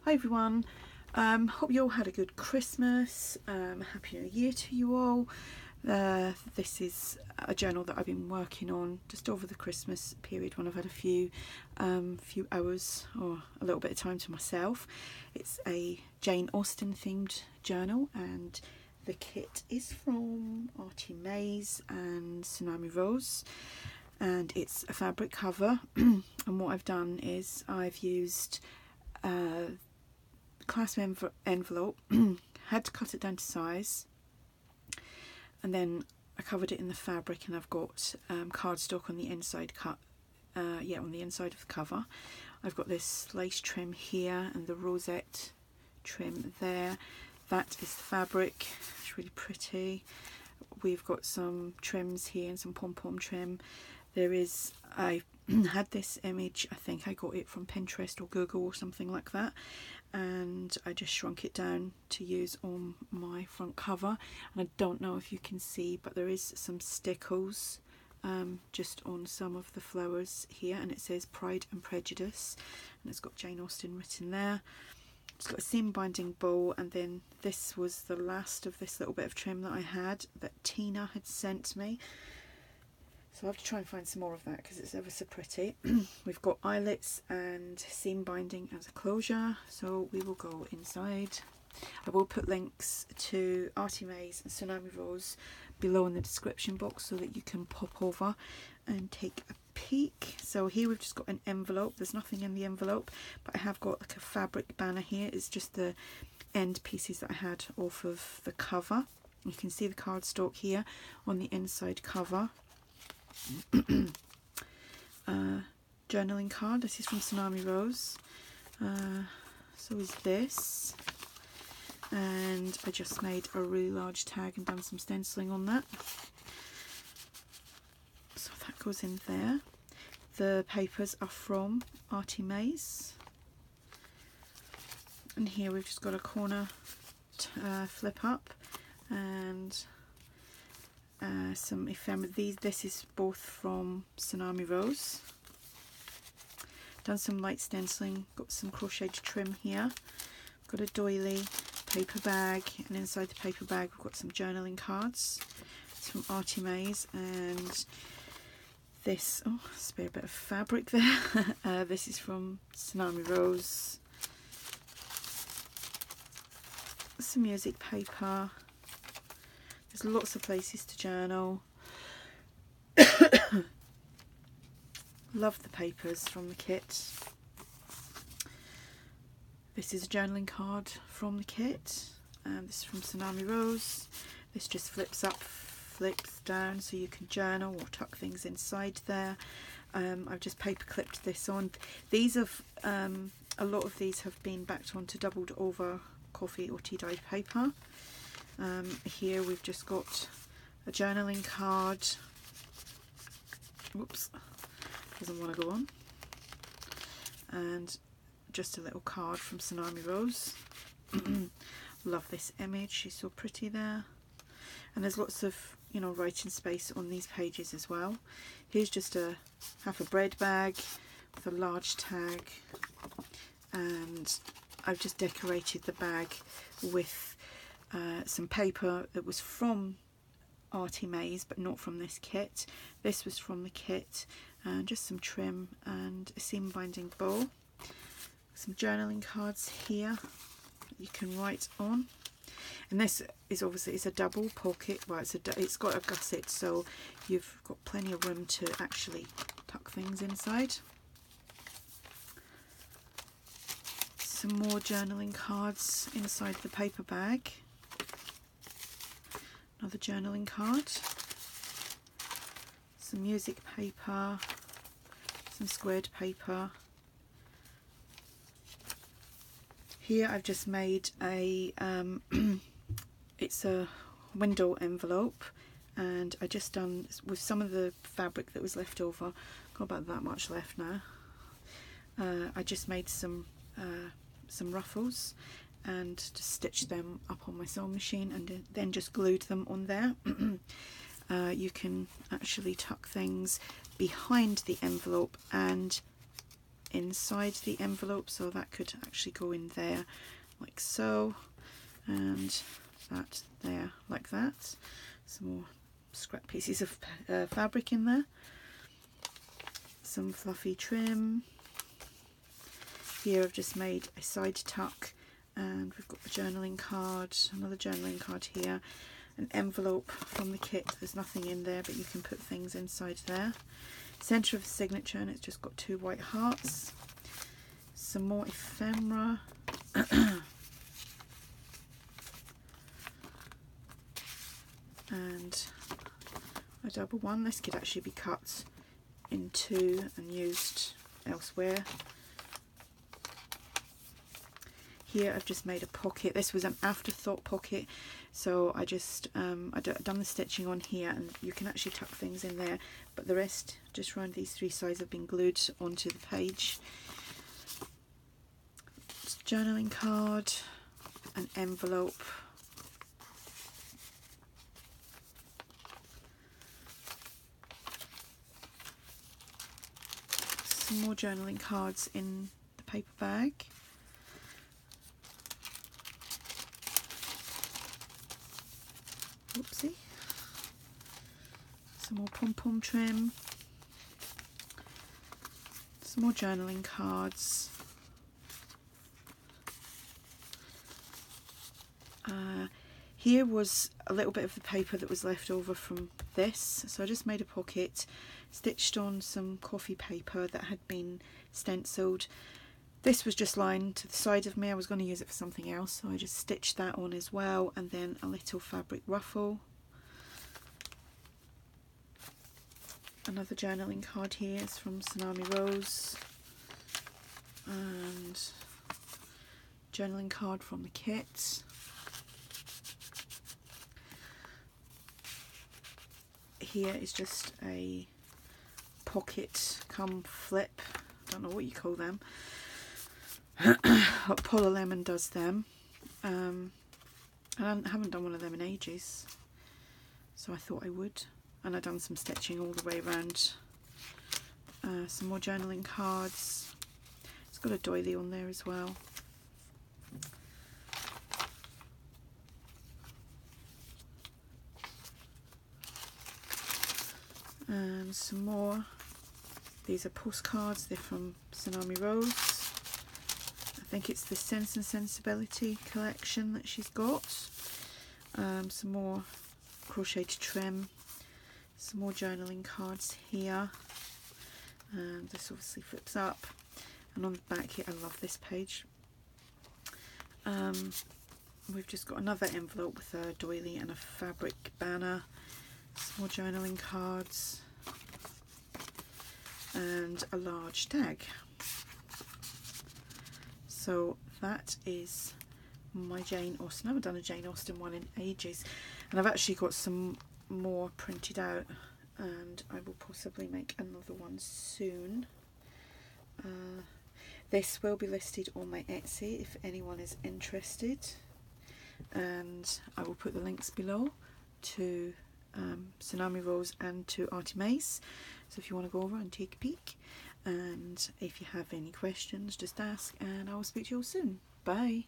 Hi everyone, hope you all had a good Christmas. Happy New Year to you all. This is a journal that I've been working on just over the Christmas period when I've had a few hours or a little bit of time to myself. It's a Jane Austen themed journal and the kit is from ARTYmaze and Tsunami Rose, and it's a fabric cover. And what I've done is I've used clasp envelope, had to cut it down to size, and then I covered it in the fabric, and I've got cardstock on the inside on the inside of the cover. I've got this lace trim here and the rosette trim there. That is the fabric. It's really pretty. We've got some trims here and some pom-pom trim. I had this image, I think I got it from Pinterest or Google or something like that, and I just shrunk it down to use on my front cover. And I don't know if you can see, but there is some stickles just on some of the flowers here, and it says Pride and Prejudice, and it's got Jane Austen written there. It's got a seam binding bow, and then this was the last of this little bit of trim that I had that Tina had sent me. So I have to try and find some more of that because it's ever so pretty. We've got eyelets and seam binding as a closure, so we will go inside. I will put links to ARTYmaze and Tsunami Rose below in the description box so that you can pop over and take a peek. So here we've just got an envelope. There's nothing in the envelope, but I have got like a fabric banner here. It's just the end pieces that I had off of the cover. You can see the cardstock here on the inside cover. Journaling card. This is from Tsunami Rose. So is this, and I just made a really large tag and done some stenciling on that, so that goes in there. The papers are from ARTYmaze, and here we've just got a corner flip up and some ephemera. This is both from Tsunami Rose. Done some light stenciling, got some crocheted trim here. Got a doily, paper bag, and inside the paper bag we've got some journaling cards. It's from ARTYmaze, and this, oh, spare bit of fabric there. This is from Tsunami Rose. Some music paper. There's lots of places to journal. Love the papers from the kit. This is a journaling card from the kit. This is from Tsunami Rose. This just flips up, flips down, so you can journal or tuck things inside there. I've just paper clipped this on. These have a lot of these have been backed onto doubled over coffee or tea dyed paper. Here we've just got a journaling card. Whoops, doesn't want to go on. And just a little card from Tsunami Rose. Love this image, she's so pretty there. And there's lots of, you know, writing space on these pages as well. Here's just half a bread bag with a large tag, and I've just decorated the bag with some paper that was from ARTYmaze but not from this kit. This was from the kit, and just some trim and a seam binding bow. Some journaling cards here that you can write on, and this is obviously it's a double pocket. Well, it's got a gusset, so you've got plenty of room to actually tuck things inside. Some more journaling cards inside the paper bag. Another journaling card. Some music paper. Some squared paper. Here I've just made a it's a window envelope, and I just done with some of the fabric that was left over. Got about that much left now. I just made some ruffles and just stitched them up on my sewing machine, and then just glued them on there. You can actually tuck things behind the envelope and inside the envelope, so that could actually go in there like so, and that there like that. Some more scrap pieces of fabric in there, some fluffy trim. Here I've just made a side tuck, and we've got the journaling card, another journaling card here, an envelope from the kit. There's nothing in there, but you can put things inside there. Centre of the signature, and it's just got 2 white hearts. Some more ephemera. And a double one. This could actually be cut in 2 and used elsewhere. Here I've just made a pocket. This was an afterthought pocket, so I just I've done the stitching on here, and you can actually tuck things in there, but the rest just around these 3 sides have been glued onto the page. It's a journaling card, an envelope, some more journaling cards in the paper bag. Oopsie. Some more pom-pom trim. Some more journaling cards. Here was a little bit of the paper that was left over from this, so I just made a pocket, stitched on some coffee paper that had been stenciled. This was just lying to the side of me. I was going to use it for something else, so I just stitched that on as well, and then a little fabric ruffle. Another journaling card here is from Tsunami Rose, and journaling card from the kit. Here is just a pocket come flip, I don't know what you call them. Paula Lemon does them. And I haven't done one of them in ages, so I thought I would. And I've done some stitching all the way around. Some more journaling cards. It's got a doily on there as well. And some more. These are postcards. They're from Tsunami Rose. I think it's the Sense and Sensibility collection that she's got. Some more crocheted trim. Some more journaling cards here. And this obviously flips up. And on the back here, I love this page. We've just got another envelope with a doily and a fabric banner. Some more journaling cards. And a large tag. So that is my Jane Austen. I haven't done a Jane Austen one in ages, and I've actually got some more printed out, and I will possibly make another one soon. This will be listed on my Etsy if anyone is interested, and I will put the links below to Tsunami Rose and to ARTYmaze, so if you want to go over and take a peek. And if you have any questions, just ask, and I will speak to you all soon. Bye.